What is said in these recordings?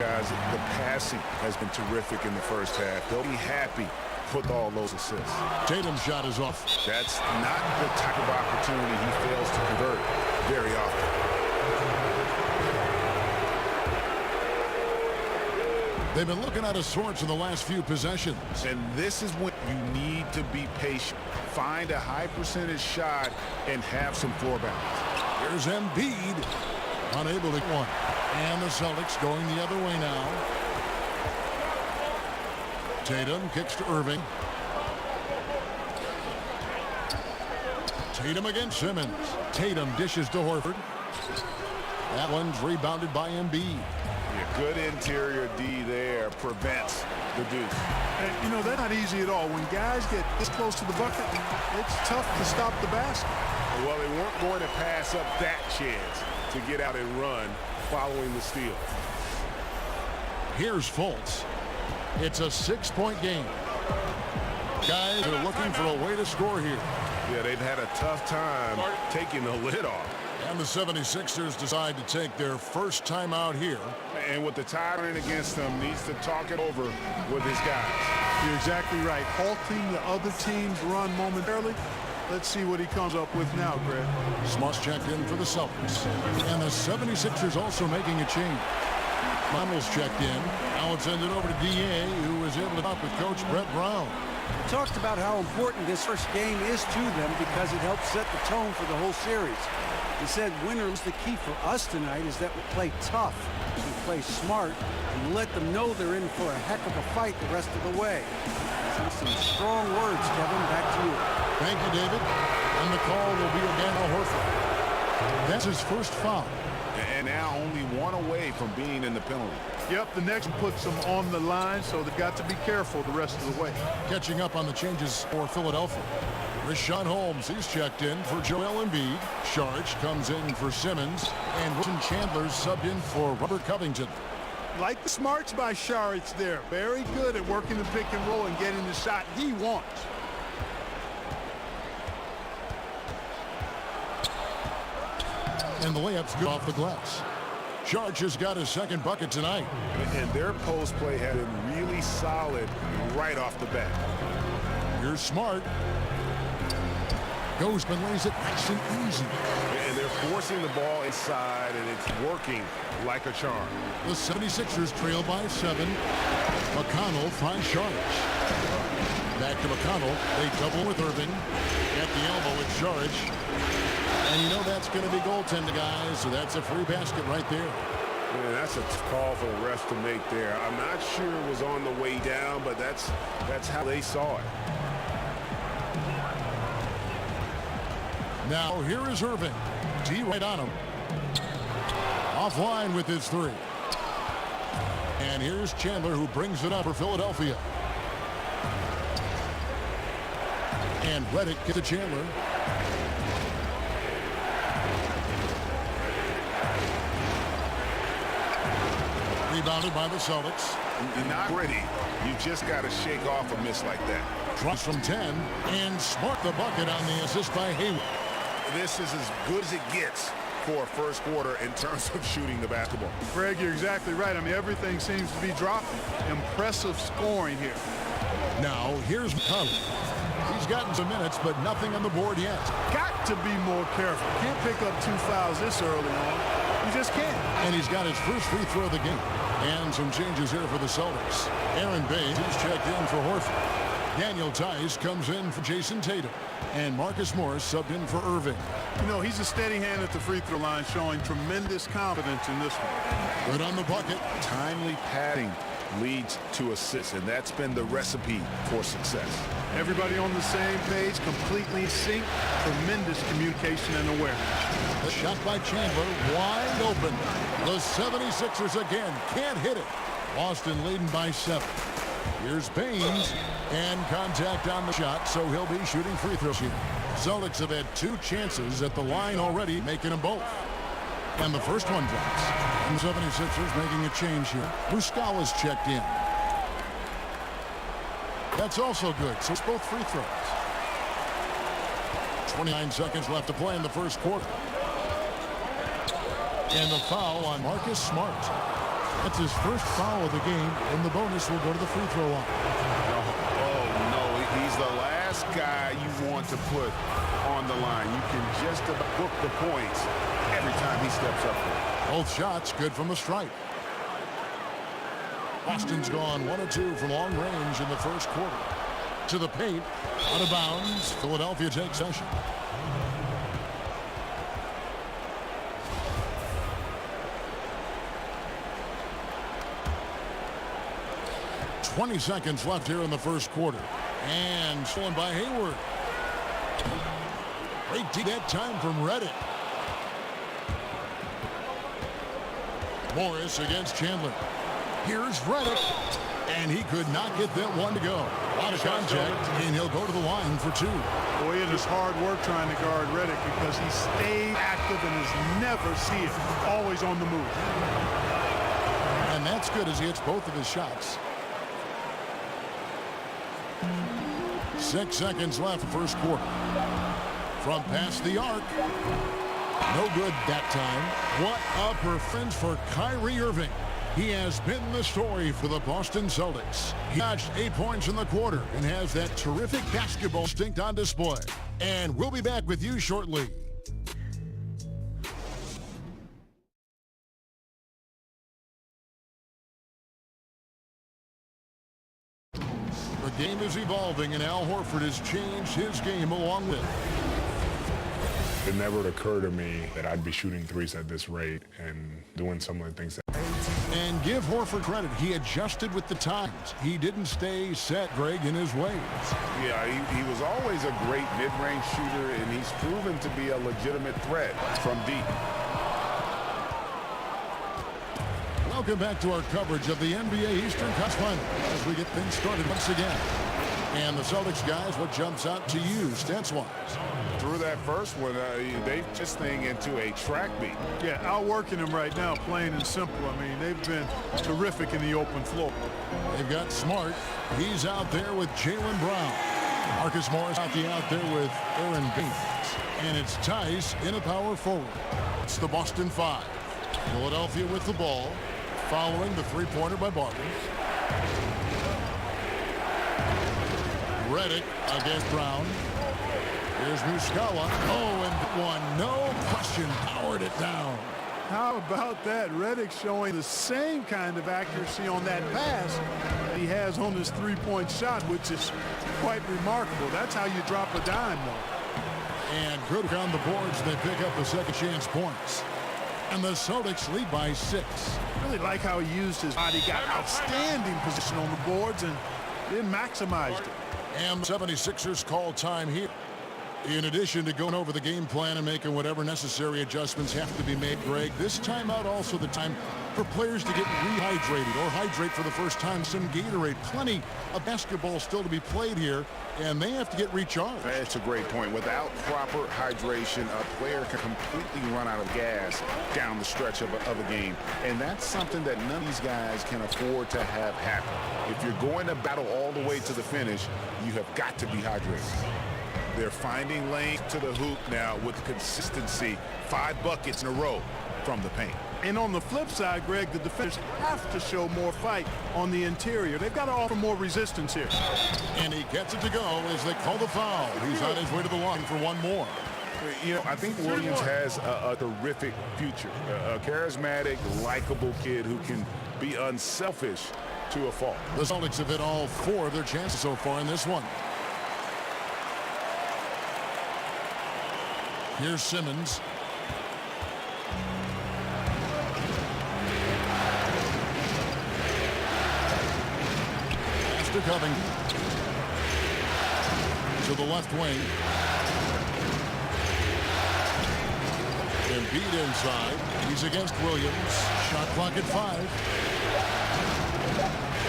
Guys, the passing has been terrific in the first half. They'll be happy with all those assists. Tatum's shot is off. That's not the type of opportunity he fails to convert very often. They've been looking out of sorts in the last few possessions. And this is when you need to be patient. Find a high percentage shot and have some floor balance. Here's Embiid. Unable to one. And the Celtics going the other way now. Tatum kicks to Irving. Tatum against Simmons. Tatum dishes to Horford. That one's rebounded by Embiid. Yeah, good interior D there prevents the deuce. And, you know, that's not easy at all. When guys get this close to the bucket, it's tough to stop the basket. Well, they weren't going to pass up that chance to get out and run following the steal. Here's Fultz. It's a 6-point game. Guys are looking for a way to score here. Yeah, they've had a tough time taking the lid off. And the 76ers decide to take their first time out here. And with the tide running against them, needs to talk it over with his guys. You're exactly right. Halting the other team's run momentarily. Let's see what he comes up with now, Greg. Smart's checked in for the Celtics. And the 76ers also making a change. Connell's checked in. Now it's ended over to D.A., who was able to talk with Coach Brett Brown. He talked about how important this first game is to them because it helps set the tone for the whole series. He said, winners, the key for us tonight is that we play tough, we play smart, and let them know they're in for a heck of a fight the rest of the way. Some strong words, Kevin. Back to you. Thank you, David. And the call will be again on Horford. That's his first foul. And now only one away from being in the penalty. Yep, the next puts them on the line, so they've got to be careful the rest of the way. Catching up on the changes for Philadelphia. Rashawn Holmes, he's checked in for Joel Embiid. Sharge comes in for Simmons. And Wilson Chandler's subbed in for Robert Covington. Like the smarts by Sharge there. Very good at working the pick and roll and getting the shot he wants. And the layup's good off the glass. Sharge has got his second bucket tonight. And their post play had been really solid right off the bat. Here's Smart. Goes and lays it nice and easy. And they're forcing the ball inside, and it's working like a charm. The 76ers trail by 7. McConnell finds Sharge. Back to McConnell. They double with Irving. At the elbow with Sharge. And you know that's going to be goaltending, guys, so that's a free basket right there. Yeah, that's a call for the refs to make there. I'm not sure it was on the way down, but that's how they saw it. Now here is Irving. D right on him. Offline with his 3. And here's Chandler, who brings it up for Philadelphia. And Reddick gets to Chandler. Rebounded by the Celtics. Not pretty. You just got to shake off a miss like that. Drops from 10. And Smart the bucket on the assist by Hayward. This is as good as it gets for a first quarter in terms of shooting the basketball. Greg, you're exactly right. I mean, everything seems to be dropping. Impressive scoring here. Now, here's McConnell. He's gotten some minutes, but nothing on the board yet. Got to be more careful. Can't pick up 2 fouls this early on. You just can't. And he's got his first free throw of the game. And some changes here for the Celtics. Aaron Baines is checked in for Horford. Daniel Tice comes in for Jason Tatum. And Marcus Morris subbed in for Irving. You know, he's a steady hand at the free throw line, showing tremendous confidence in this one. Good on the bucket. Timely padding leads to assists, and that's been the recipe for success. Everybody on the same page, completely synced, tremendous communication and awareness. The shot by Chandler, wide open. The 76ers again can't hit it. Boston leading by 7. Here's Baines, and contact on the shot, so he'll be shooting free throws here. Celtics have had 2 chances at the line already, making them both. And the first one drops. And the 76ers making a change here. Muscala's checked in. That's also good, so it's both free throws. 29 seconds left to play in the first quarter. And the foul on Marcus Smart. That's his first foul of the game, and the bonus will go to the free throw line. Oh, no, he's the last guy you want to put on the line. You can just about book the points every time he steps up there. Both shots good from the stripe. Boston's gone 1 of 2 from long range in the first quarter. To the paint, out of bounds. Philadelphia takes possession. .20 seconds left here in the first quarter. And stolen by Hayward. Great deep that time from Reddick. Morris against Chandler. Here's Reddick. And he could not get that one to go. A lot of contact, and he'll go to the line for 2. Boy, it is hard work trying to guard Reddick because he stays active and is never see it. Always on the move. And that's good as he hits both of his shots. 6 seconds left, first quarter. From past the arc. No good that time. What a performance for Kyrie Irving. He has been the story for the Boston Celtics. He notched 8 points in the quarter and has that terrific basketball instinct on display. And we'll be back with you shortly. The game is evolving, and Al Horford has changed his game along with it. It never occurred to me that I'd be shooting threes at this rate and doing some of the things that. And give Horford credit. He adjusted with the times. He didn't stay set, Greg, in his ways. Yeah, he was always a great mid-range shooter, and he's proven to be a legitimate threat from deep. Welcome back to our coverage of the NBA Eastern Conference Finals as we get things started once again. And the Celtics guys, what jumps out to you stats-wise? Through that first one, they this thing into a track meet. Yeah, outworking him right now, plain and simple. I mean, they've been terrific in the open floor. They've got Smart. He's out there with Jaylen Brown. Marcus Morris out there with Aaron Baines. And it's Tice in a power forward. It's the Boston 5. Philadelphia with the ball, following the three-pointer by Barton. Reddick against Brown. Here's Muscala. Oh, and one, no question, powered it down. How about that? Reddick showing the same kind of accuracy on that pass that he has on his three-point shot, which is quite remarkable. That's how you drop a dime, though. And good on the boards. They pick up the second chance points. And the Celtics lead by 6. Really like how he used his body, got outstanding position on the boards, and then maximized it. And the 76ers call time here. In addition to going over the game plan and making whatever necessary adjustments have to be made, Greg, this timeout also the time for players to get rehydrated or hydrate for the first time. Some Gatorade. Plenty of basketball still to be played here, and they have to get recharged. That's a great point. Without proper hydration, a player can completely run out of gas down the stretch of a game. And that's something that none of these guys can afford to have happen. If you're going to battle all the way to the finish, you have got to be hydrated. They're finding lanes to the hoop now with consistency. 5 buckets in a row from the paint. And on the flip side, Greg, the defenders have to show more fight on the interior. They've got to offer more resistance here. And he gets it to go as they call the foul. He's on his way to the line for one more. You know, I think Williams has a terrific future. A charismatic, likable kid who can be unselfish to a fault. The Celtics have hit all 4 of their chances so far in this one. Here's Simmons. Pass to Covington. To the left wing. Embiid inside. He's against Williams. Shot clock at 5.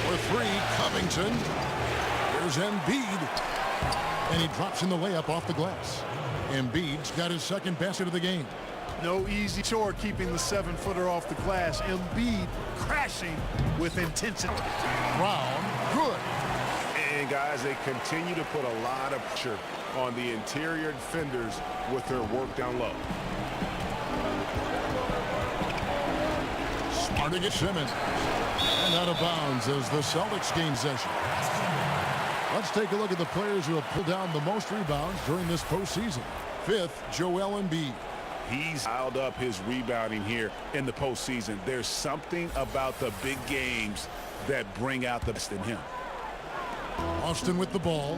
For 3, Covington. Here's Embiid. And he drops in the layup off the glass. Embiid's got his second basket of the game. No easy chore keeping the 7-footer off the glass. Embiid crashing with intensity. Brown, good. And guys, they continue to put a lot of pressure on the interior defenders with their work down low. Guarding it, Simmons. And out of bounds as the Celtics gain possession. Let's take a look at the players who have pulled down the most rebounds during this postseason. Fifth, Joel Embiid. He's dialed up his rebounding here in the postseason. There's something about the big games that bring out the best in him. Austin with the ball.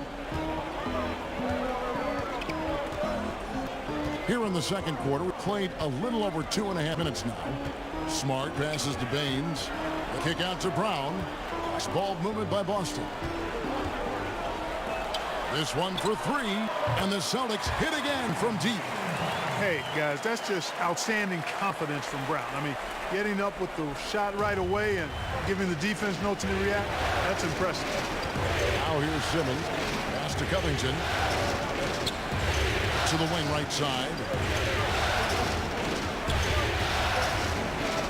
Here in the second quarter, we played a little over 2.5 minutes now. Smart passes to Baines. The kick out to Brown. Nice ball movement by Boston. This one for three, and the Celtics hit again from deep. Hey, guys, that's just outstanding confidence from Brown. I mean, getting up with the shot right away and giving the defense no time to react, that's impressive. Now here's Simmons. Pass to Covington. To the wing right side.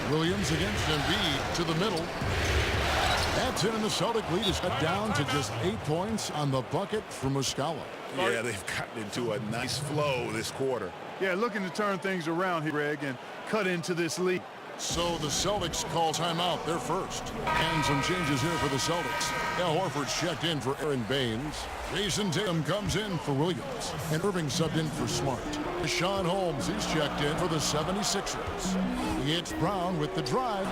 Williams against Embiid to the middle. That's in, and the Celtic lead is cut down to just 8 points on the bucket from Muscala. Yeah, they've gotten into a nice flow this quarter. Yeah, looking to turn things around here, Greg, and cut into this lead. So the Celtics call timeout, their first. And some changes here for the Celtics. Al Horford's checked in for Aaron Baines. Jason Tatum comes in for Williams. And Irving subbed in for Smart. Deshaun Holmes, he's checked in for the 76ers. It's Brown with the drive.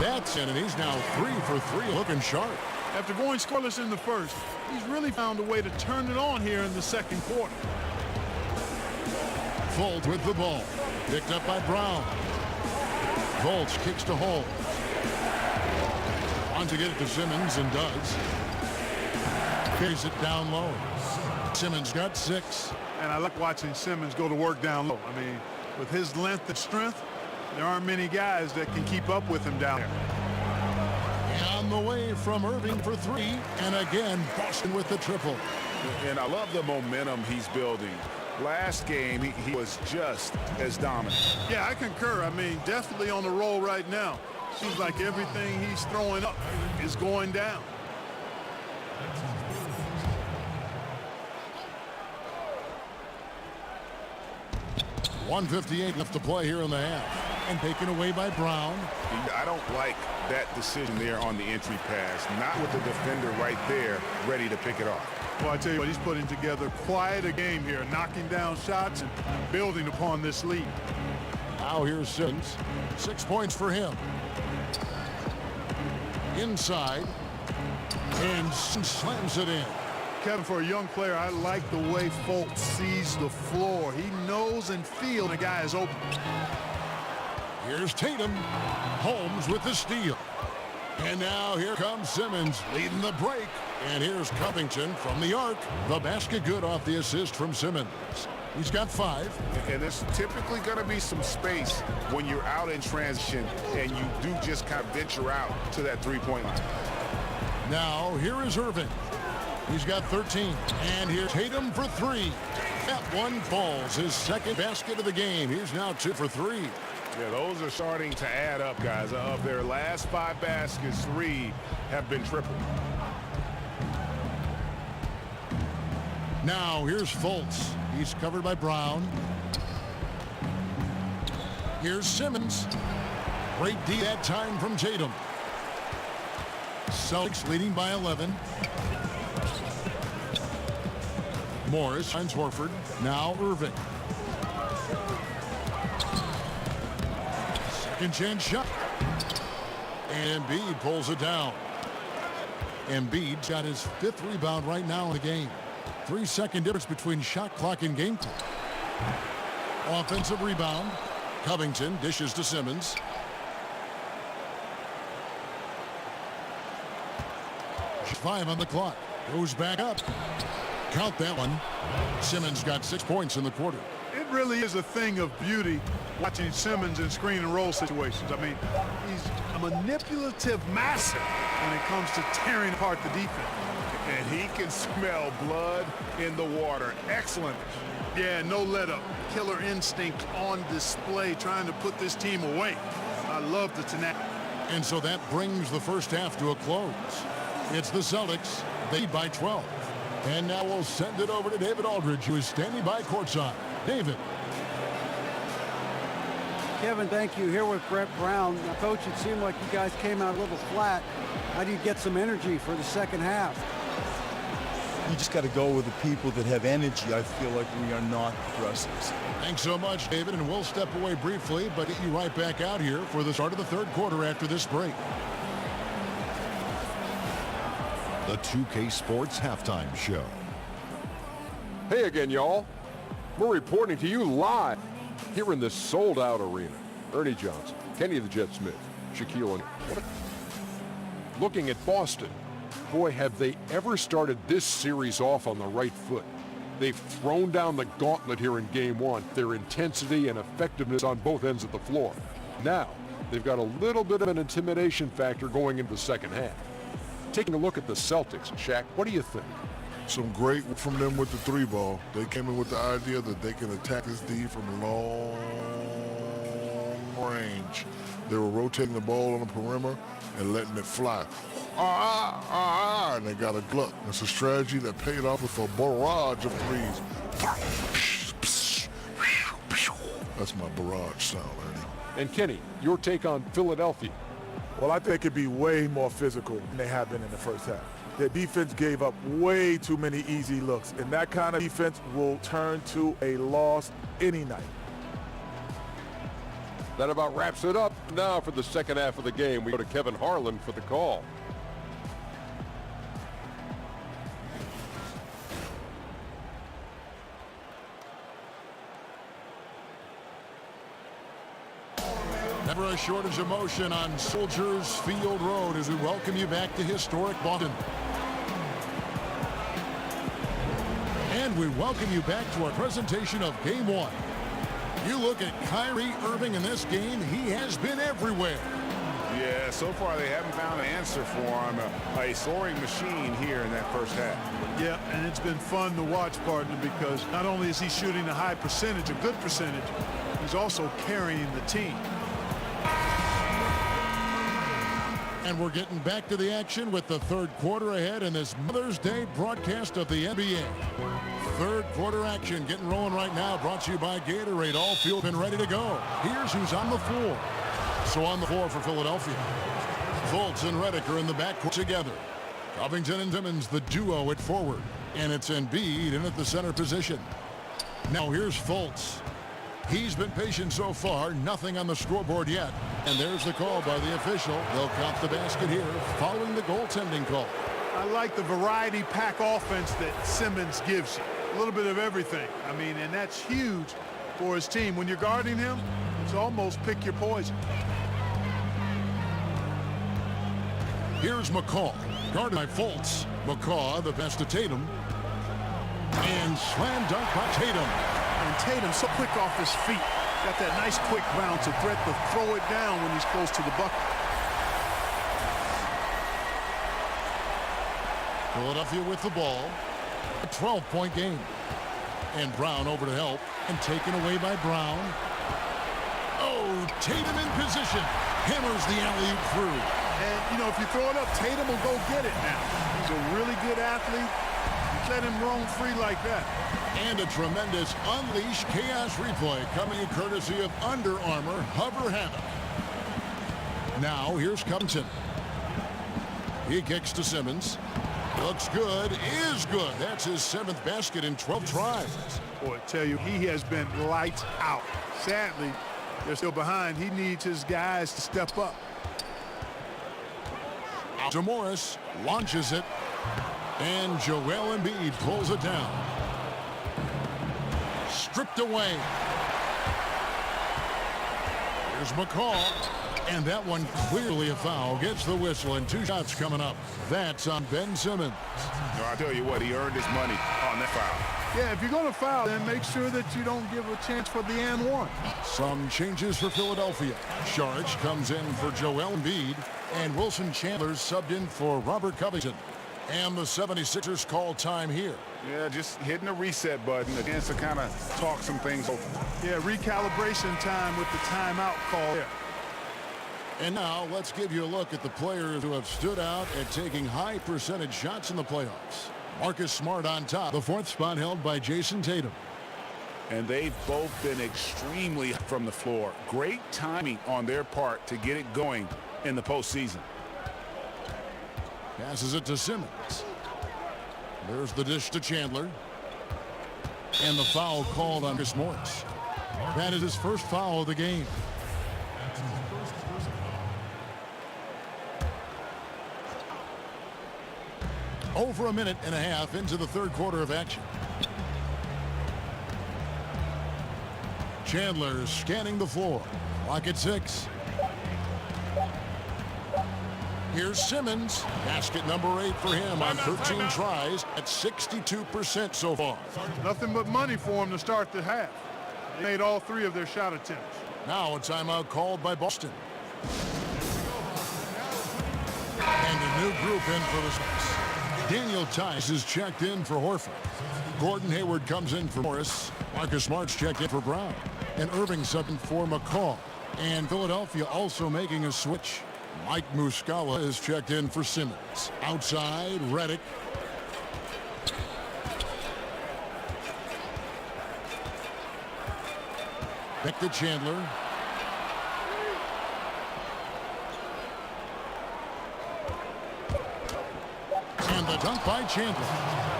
That's in, and he's now 3 for 3, looking sharp. After going scoreless in the first, he's really found a way to turn it on here in the second quarter. Fultz with the ball. Picked up by Brown. Fultz kicks to Holmes. On to get it to Simmons, and does. Carries it down low. Simmons got 6. And I like watching Simmons go to work down low. I mean, with his length and strength, there aren't many guys that can keep up with him down there. On the way from Irving for 3. And again, Boston with the triple. And I love the momentum he's building. Last game, he was just as dominant. Yeah, I concur. I mean, definitely on the roll right now. Seems like everything he's throwing up is going down. .158 left to play here in the half. And taken away by Brown. I don't like that decision there on the entry pass. Not with the defender right there ready to pick it off. Well, I tell you what, he's putting together quite a game here, knocking down shots and building upon this lead. Now here's Simmons. 6 points for him. Inside. And slams it in. Kevin, for a young player, I like the way Fultz sees the floor. He knows and feels the guy is open. Here's Tatum. Holmes with the steal. And now here comes Simmons leading the break. And here's Covington from the arc. The basket good off the assist from Simmons. He's got 5. And there's typically going to be some space when you're out in transition and you do just kind of venture out to that three-point line. Now here is Irving. He's got 13. And here's Tatum for 3. That one falls. His second basket of the game. He's now 2 for 3. Yeah, those are starting to add up, guys. Of their last 5 baskets, 3 have been triple. Now here's Fultz. He's covered by Brown. Here's Simmons. Great D that time from Tatum. Celtics leading by 11. Morris finds Horford. Now Irving. Second chance shot. And Embiid pulls it down. Embiid's got his 5th rebound right now in the game. 3-second difference between shot clock and game clock. Offensive rebound. Covington dishes to Simmons. Five on the clock. Goes back up. Count that one. Simmons got 6 points in the quarter. It really is a thing of beauty watching Simmons in screen and roll situations. I mean, he's a manipulative master when it comes to tearing apart the defense. And he can smell blood in the water. Excellent. Yeah, no let up. Killer instinct on display, trying to put this team away. I love the tenacity. And so that brings the first half to a close. It's the Celtics. They lead by 12. And now we'll send it over to David Aldridge, who is standing by courtside. David. Kevin, thank you. Here with Brett Brown. Now, Coach, it seemed like you guys came out a little flat. How do you get some energy for the second half? You just got to go with the people that have energy. I feel like we are not aggressors. Thanks so much, David, and we'll step away briefly, but get you right back out here for the start of the third quarter after this break. The 2K Sports Halftime Show. Hey again, y'all. We're reporting to you live here in this sold-out arena. Ernie Johnson, Kenny the Jet Smith, Shaquille O'Neal. Looking at Boston, boy, have they ever started this series off on the right foot. They've thrown down the gauntlet here in Game 1, their intensity and effectiveness on both ends of the floor. Now, they've got a little bit of an intimidation factor going into the second half. Taking a look at the Celtics, Shaq, what do you think? Some great from them with the three ball. They came in with the idea that they can attack this D from long range. They were rotating the ball on the perimeter and letting it fly. And they got a glut. It's a strategy that paid off with a barrage of threes. That's my barrage sound, Ernie. And Kenny, your take on Philadelphia. Well, I think it'd be way more physical than they have been in the first half. Their defense gave up way too many easy looks, and that kind of defense will turn to a loss any night. That about wraps it up. Now for the second half of the game, we go to Kevin Harlan for the call. Never a shortage of motion on Soldiers Field Road as we welcome you back to historic Boston. And we welcome you back to our presentation of Game 1. You look at Kyrie Irving in this game, he has been everywhere. Yeah, so far they haven't found an answer for him. A soaring machine here in that first half. Yeah, and it's been fun to watch, partner, because not only is he shooting a high percentage, a good percentage, he's also carrying the team. And we're getting back to the action with the third quarter ahead in this Mother's Day broadcast of the NBA. Third quarter action getting rolling right now, brought to you by Gatorade. All field been ready to go. Here's who's on the floor. So on the floor for Philadelphia, Fultz and Redick are in the backcourt together. Covington and Timmons, the duo at forward. And it's Embiid in at the center position. Now here's Fultz. He's been patient so far, nothing on the scoreboard yet. And there's the call by the official. They'll count the basket here following the goaltending call. I like the variety pack offense that Simmons gives you. A little bit of everything. I mean, and that's huge for his team. When you're guarding him, it's almost pick your poison. Here's McCaw, guarded by Fultz. McCaw, the pass to Tatum. And slam dunk by Tatum. And Tatum so quick off his feet. Got that nice quick bounce, a threat to throw it down when he's close to the bucket. Philadelphia with the ball. A 12-point game. And Brown over to help. And taken away by Brown. Oh, Tatum in position. Hammers the alley-oop through. And, you know, if you throw it up, Tatum will go get it now. He's a really good athlete. You let him roam free like that. And a tremendous Unleash Chaos replay coming in courtesy of Under Armour Hover Hammock. Now, here's Covington. He kicks to Simmons. Looks good, is good. That's his 7th basket in 12 tries. Boy, I tell you, he has been lights out. Sadly, they're still behind. He needs his guys to step up. To Morris, launches it. And Joel Embiid pulls it down. Stripped away. Here's McCaw. And that one clearly a foul. Gets the whistle and 2 shots coming up. That's on Ben Simmons. No, I'll tell you what, he earned his money on that foul. Yeah, if you're going to foul, then make sure that you don't give a chance for the and one. Some changes for Philadelphia. Saric comes in for Joel Embiid. And Wilson Chandler's subbed in for Robert Covington. And the 76ers call time here. Yeah, just hitting the reset button, a chance to kind of talk some things over. Yeah, recalibration time with the timeout call there. And now let's give you a look at the players who have stood out at taking high percentage shots in the playoffs. Marcus Smart on top, the 4th spot held by Jason Tatum. And they've both been extremely from the floor. Great timing on their part to get it going in the postseason. Passes it to Simmons. There's the dish to Chandler. And the foul called on Chris Morris. That is his first foul of the game. Over a minute and a half into the third quarter of action. Chandler scanning the floor. Clock at 6. Here's Simmons. Basket number 8 for him on 13 tries at 62% so far. Nothing but money for him to start the half. They made all 3 of their shot attempts. Now a timeout called by Boston. And a new group in for the Celtics. Daniel Tice is checked in for Horford. Gordon Hayward comes in for Morris. Marcus Smart's checked in for Brown. And Irving subbing for McCall. And Philadelphia also making a switch. Mike Muscala is checked in for Simmons. Outside, Redick. Back to Chandler. And the dunk by Chandler.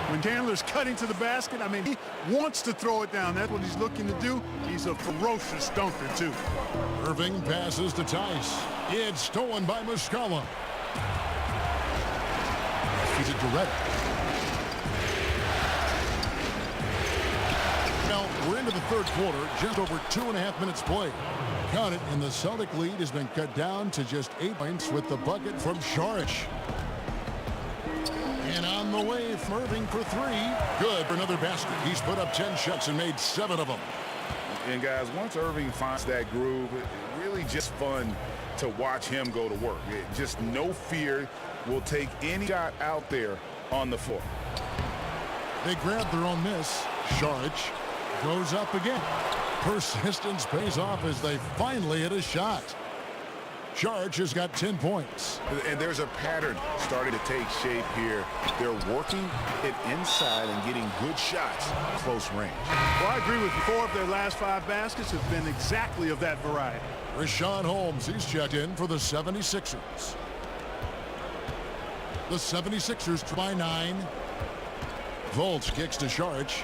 When Chandler's cutting to the basket, I mean, he wants to throw it down. That's what he's looking to do. He's a ferocious dunker, too. Irving passes to Tice. It's stolen by Muscala. Feeds it to Redick. Now, we're into the third quarter, just over 2.5 minutes played. Count it, and the Celtic lead has been cut down to just 8 points with the bucket from Šarić. And on the way from Irving for 3. Good for another basket. He's put up 10 shots and made 7 of them. And guys, once Irving finds that groove, it's really just fun to watch him go to work. Just no fear, will take any shot out there on the floor. They grab their own miss. Šarić goes up again. Persistence pays off as they finally hit a shot. Šarić has got 10 points. And there's a pattern starting to take shape here. They're working it inside and getting good shots close range. Well, I agree with you. 4 of their last 5 baskets have been exactly of that variety. Richaun Holmes, he's checked in for the 76ers. The 76ers by 9. Volts kicks to Šarić.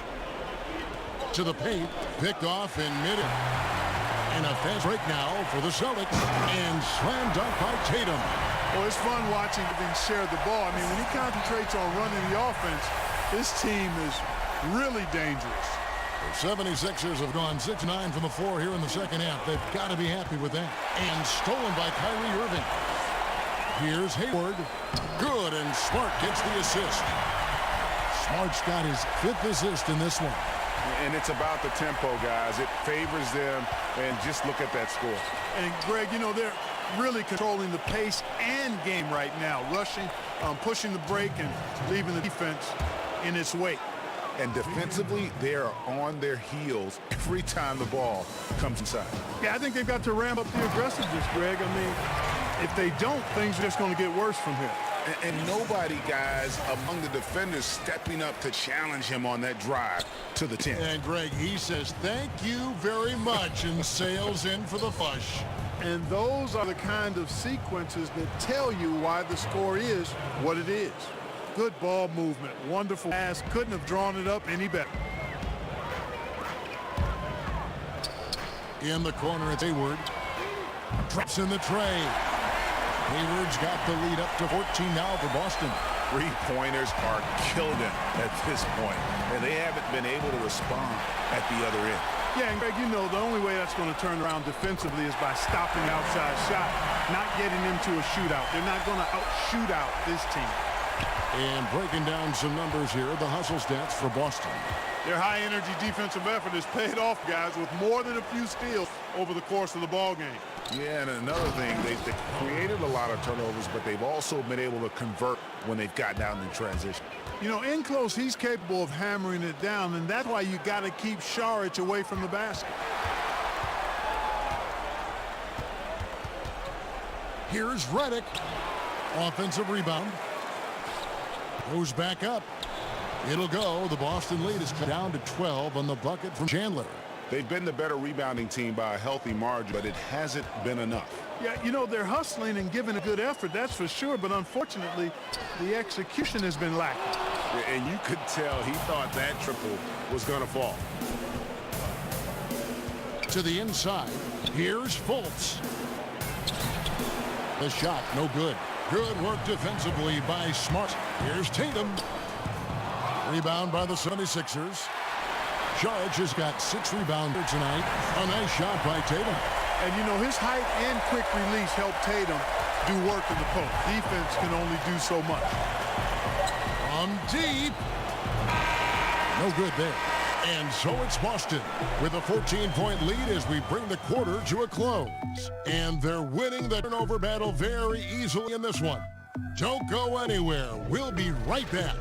To the paint, picked off in mid-air. And a fast break now for the Celtics. And slam dunk by Tatum. Well, it's fun watching them share the ball. I mean, when he concentrates on running the offense, this team is really dangerous. The 76ers have gone 6-9 from the floor here in the second half. They've got to be happy with that. And stolen by Kyrie Irving. Here's Hayward. Good, and Smart gets the assist. Smart's got his 5th assist in this one. And it's about the tempo, guys. It favors them, and just look at that score. And, Greg, you know, they're really controlling the pace and game right now. Rushing, pushing the break, and leaving the defense in its wake. And defensively, they are on their heels every time the ball comes inside. Yeah, I think they've got to ramp up the aggressiveness, Greg. I mean, if they don't, things are just going to get worse from here. And nobody, guys, among the defenders stepping up to challenge him on that drive to the 10. And, Greg, he says, thank you very much, and sails in for the flush. And those are the kind of sequences that tell you why the score is what it is. Good ball movement, wonderful pass, couldn't have drawn it up any better. In the corner, it's Hayward. Drops in the tray. Hayward's got the lead up to 14 now for Boston. 3-pointers are killing them at this point, and they haven't been able to respond at the other end. Yeah, and Greg, you know, the only way that's going to turn around defensively is by stopping the outside shot, not getting into a shootout. They're not going to out-shoot out this team. And breaking down some numbers here, the hustle stats for Boston. Their high-energy defensive effort has paid off, guys, with more than a few steals over the course of the ball game. Yeah, and another thing, they created a lot of turnovers, but they've also been able to convert when they've gotten out in transition. You know, in close, he's capable of hammering it down, and that's why you got to keep Šarić away from the basket. Here's Redick. Offensive rebound. Goes back up. It'll go. The Boston lead is down to 12 on the bucket from Chandler. They've been the better rebounding team by a healthy margin, but it hasn't been enough. Yeah, you know, they're hustling and giving a good effort, that's for sure, but unfortunately, the execution has been lacking. And you could tell he thought that triple was going to fall. To the inside. Here's Fultz. The shot, no good. Good work defensively by Smart. Here's Tatum. Rebound by the 76ers. Judge has got 6 rebounds tonight. A nice shot by Tatum. And, you know, his height and quick release help Tatum do work in the post. Defense can only do so much. From deep. No good there. And so it's Boston with a 14-point lead as we bring the quarter to a close. And they're winning the turnover battle very easily in this one. Don't go anywhere. We'll be right back.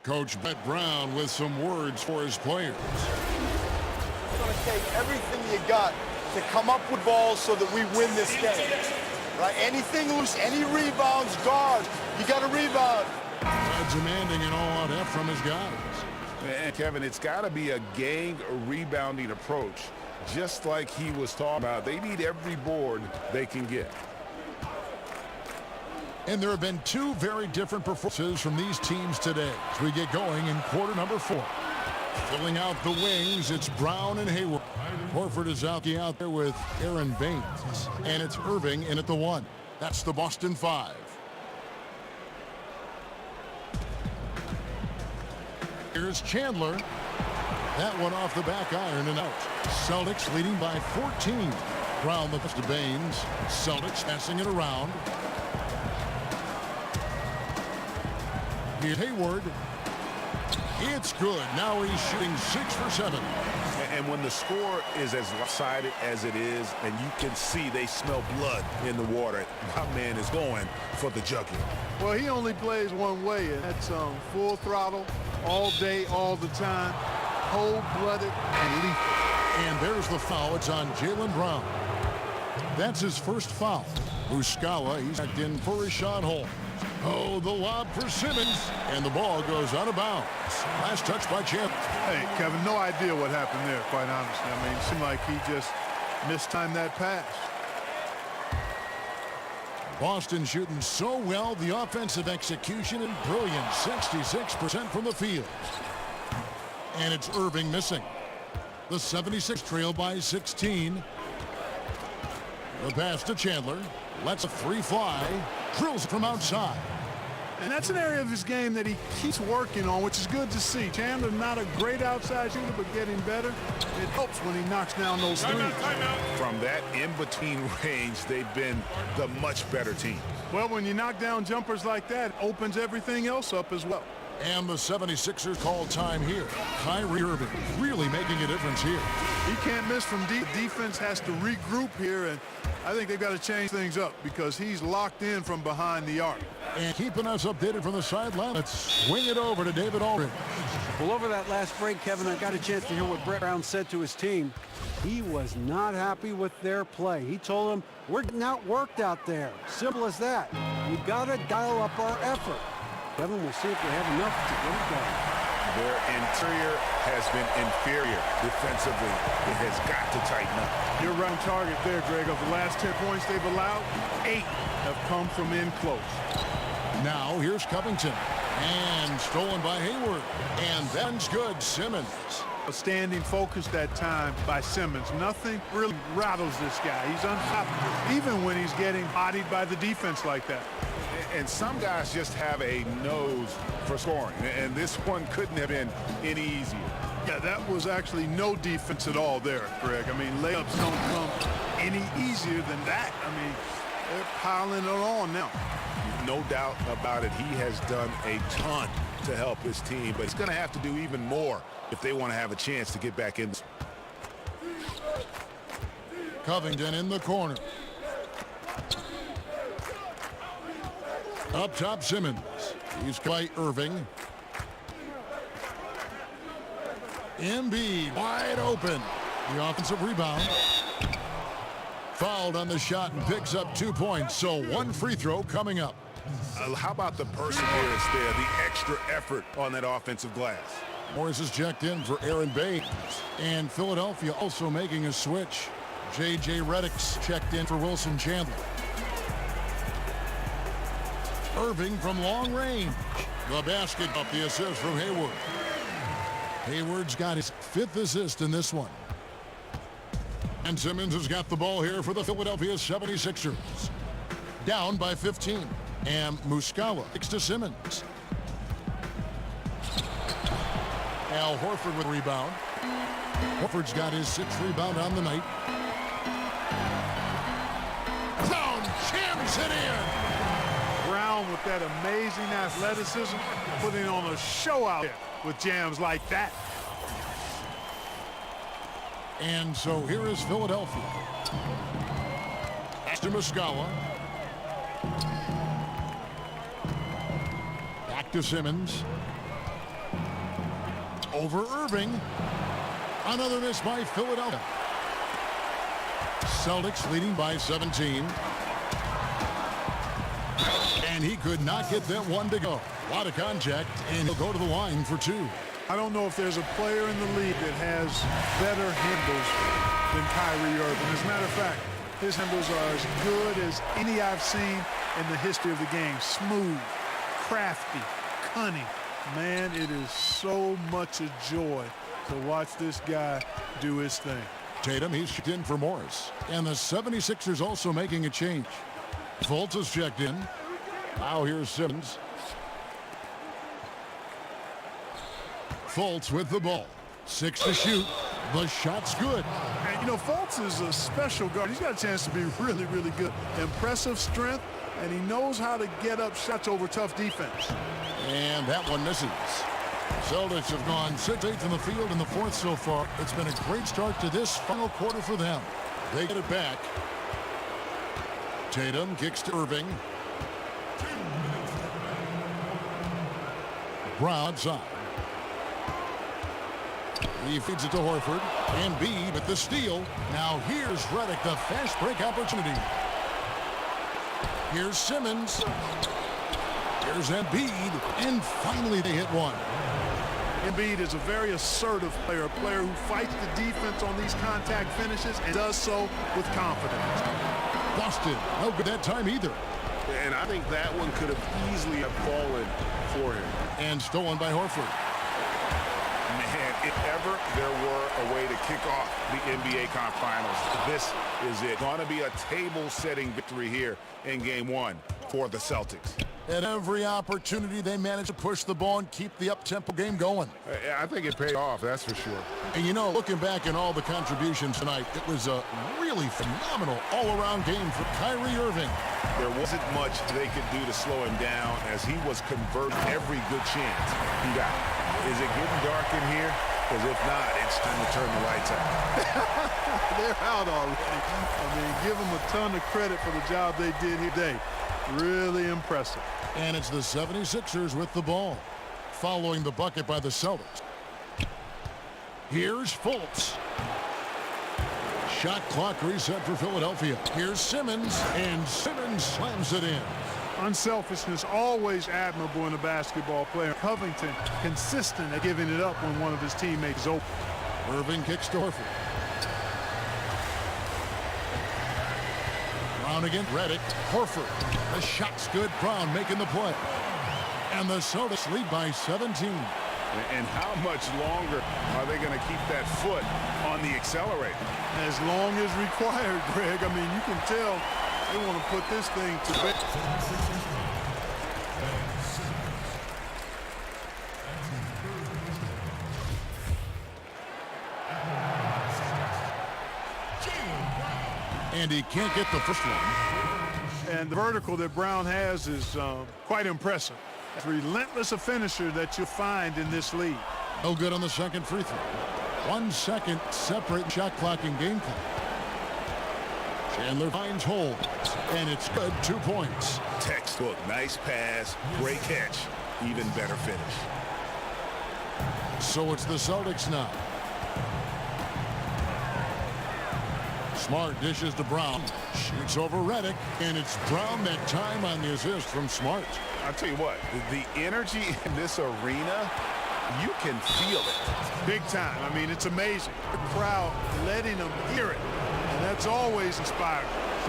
Coach Brett Brown with some words for his players. It's going to take everything you got to come up with balls so that we win this game. Right? Anything loose, any rebounds, guard. You got to rebound. Demanding an all-out effort from his guys. And Kevin, it's got to be a gang rebounding approach, just like he was talking about. They need every board they can get. And there have been 2 very different performances from these teams today as we get going in quarter number 4. Filling out the wings, it's Brown and Hayward. Horford is out there with Aaron Baines. And it's Irving in at the 1. That's the Boston 5. Here's Chandler. That one off the back iron and out. Celtics leading by 14. Brown the pass to Baines. Celtics passing it around. Here's Hayward. It's good. Now he's shooting 6 for 7. And when the score is as lopsided as it is, and you can see they smell blood in the water, my man is going for the jugular. Well, he only plays one way, and that's full throttle, all day, all the time, cold-blooded and lethal. And there's the foul. It's on Jaylen Brown. That's his first foul. Muscala, he's back in for his shot hole. Oh, the lob for Simmons, and the ball goes out of bounds. Last touch by Champ. Hey, Kevin, no idea what happened there, quite honestly. I mean, it seemed like he just mistimed that pass. Boston shooting so well, the offensive execution and brilliant, 66% from the field. And it's Irving missing. The 76 trail by 16. The pass to Chandler. Lets a 3 fly. Drills from outside. And that's an area of his game that he keeps working on, which is good to see. Chandler, not a great outside shooter, but getting better. It helps when he knocks down those threes. From that in-between range, they've been the much better team. Well, when you knock down jumpers like that, it opens everything else up as well. And the 76ers call time here. Kyrie Irving really making a difference here. He can't miss from deep. The defense has to regroup here, and I think they've got to change things up because he's locked in from behind the arc. And keeping us updated from the sideline, let's swing it over to David Aldridge. Well, over that last break, Kevin, I got a chance to hear what Brett Brown said to his team. He was not happy with their play. He told them, we're getting outworked out there. Simple as that. We've got to dial up our effort. Kevin, we'll see if they have enough to get it done. Their interior has been inferior defensively. It has got to tighten up. You're right on target there, Greg. Of the last 10 points they've allowed, 8 have come from in close. Now here's Covington. And stolen by Hayward. And that's good. Simmons. A standing focused that time by Simmons. Nothing really rattles this guy. He's unstoppable, even when he's getting bodied by the defense like that. And some guys just have a nose for scoring, and this one couldn't have been any easier. Yeah, that was actually no defense at all there, Greg. I mean, layups don't come any easier than that. I mean, they're piling it on now. No doubt about it. He has done a ton to help his team, but he's going to have to do even more if they want to have a chance to get back in. Covington in the corner. Up top, Simmons. He's by Irving. Embiid wide open. The offensive rebound. Fouled on the shot and picks up 2 points. So one free throw coming up. How about the perseverance there, the extra effort on that offensive glass? Morris is checked in for Aaron Baines. And Philadelphia also making a switch. J.J. Redick's checked in for Wilson Chandler. Irving from long range. The basket up, the assist from Hayward. Hayward's got his 5th assist in this one. And Simmons has got the ball here for the Philadelphia 76ers. Down by 15. And Muscala kicks to Simmons. Al Horford with rebound. Horford's got his 6th rebound on the night. Brown jams it in. Brown with that amazing athleticism, putting on a show out there with jams like that. And so here is Philadelphia. To Muscala. Back to Simmons. Over Irving. Another miss by Philadelphia. Celtics leading by 17. And he could not get that one to go. A lot of contact, and he'll go to the line for 2. I don't know if there's a player in the league that has better handles than Kyrie Irving. As a matter of fact, his handles are as good as any I've seen in the history of the game. Smooth, crafty, cunning. Man, it is so much a joy to watch this guy do his thing. Tatum, he's checked in for Morris. And the 76ers also making a change. Fultz is checked in. Now here's Simmons. Fultz with the ball. 6 to shoot. The shot's good. And, you know, Fultz is a special guard. He's got a chance to be really, really good. Impressive strength, and he knows how to get up shots over tough defense. And that one misses. Celtics have gone 6-8 in the field in the 4th so far. It's been a great start to this final quarter for them. They get it back. Tatum kicks to Irving. Brown side. He feeds it to Horford. Embiid with the steal. Now here's Redick, the fast break opportunity. Here's Simmons. Here's Embiid. And finally they hit one. Embiid is a very assertive player, a player who fights the defense on these contact finishes and does so with confidence. Busted. No good that time either. And I think that one could have easily have fallen for him. And stolen by Horford. Man, if ever there were a way to kick off the NBA Finals, this is it. Going to be a table-setting victory here in Game 1 for the Celtics. At every opportunity, they managed to push the ball and keep the up-tempo game going. I think it paid off, that's for sure. And, you know, looking back at all the contributions tonight, it was a really phenomenal all-around game for Kyrie Irving. There wasn't much they could do to slow him down as he was converting every good chance he got. Is it getting dark in here? Because if not, it's time to turn the lights out. They're out already. I mean, give them a ton of credit for the job they did here today. Really impressive. And it's the 76ers with the ball, following the bucket by the Celtics. Here's Fultz. Shot clock reset for Philadelphia. Here's Simmons, and Simmons slams it in. Unselfishness, always admirable in a basketball player. Covington, consistent at giving it up when one of his teammates is open. Irving kicks to Horford. Brown again, Redick, Horford. The shot's good, Brown making the play. And the Celtics lead by 17. And how much longer are they going to keep that foot on the accelerator? As long as required, Greg. I mean, you can tell they want to put this thing to bed. And he can't get the first one. And the vertical that Brown has is quite impressive. Relentless a finisher that you'll find in this league. No good on the second free throw. 1 second separate shot clock and game clock. Chandler finds hold, and it's good. 2 points. Textbook, nice pass, great catch, even better finish. So it's the Celtics now. Smart dishes to Brown. Shoots over Redick. And it's Brown that time on the assist from Smart. I'll tell you what, the energy in this arena, you can feel it. Big time. I mean, it's amazing. The crowd letting them hear it. And that's always inspiring.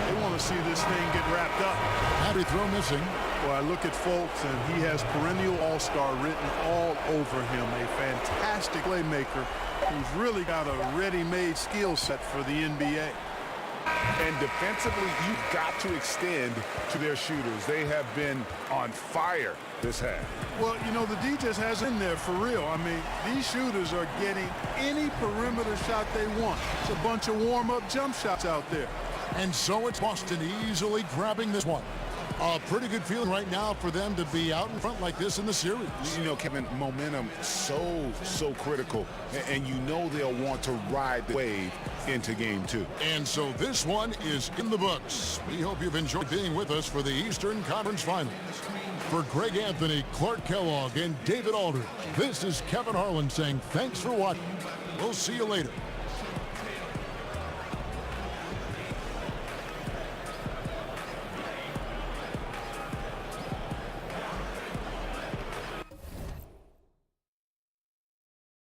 They want to see this thing get wrapped up. Happy throw missing. Well, I look at Fultz, and he has perennial all-star written all over him. A fantastic playmaker who's really got a ready-made skill set for the NBA. And defensively, you've got to extend to their shooters. They have been on fire this half. Well, you know, the D just hasn't been there for real. I mean, these shooters are getting any perimeter shot they want. It's a bunch of warm-up jump shots out there. And so it's Boston easily grabbing this one. A pretty good feeling right now for them to be out in front like this in the series. You know, Kevin, momentum so critical. And you know they'll want to ride the wave into game 2. And so this one is in the books. We hope you've enjoyed being with us for the Eastern Conference Finals. For Greg Anthony, Clark Kellogg, and David Aldridge, this is Kevin Harlan saying thanks for watching. We'll see you later.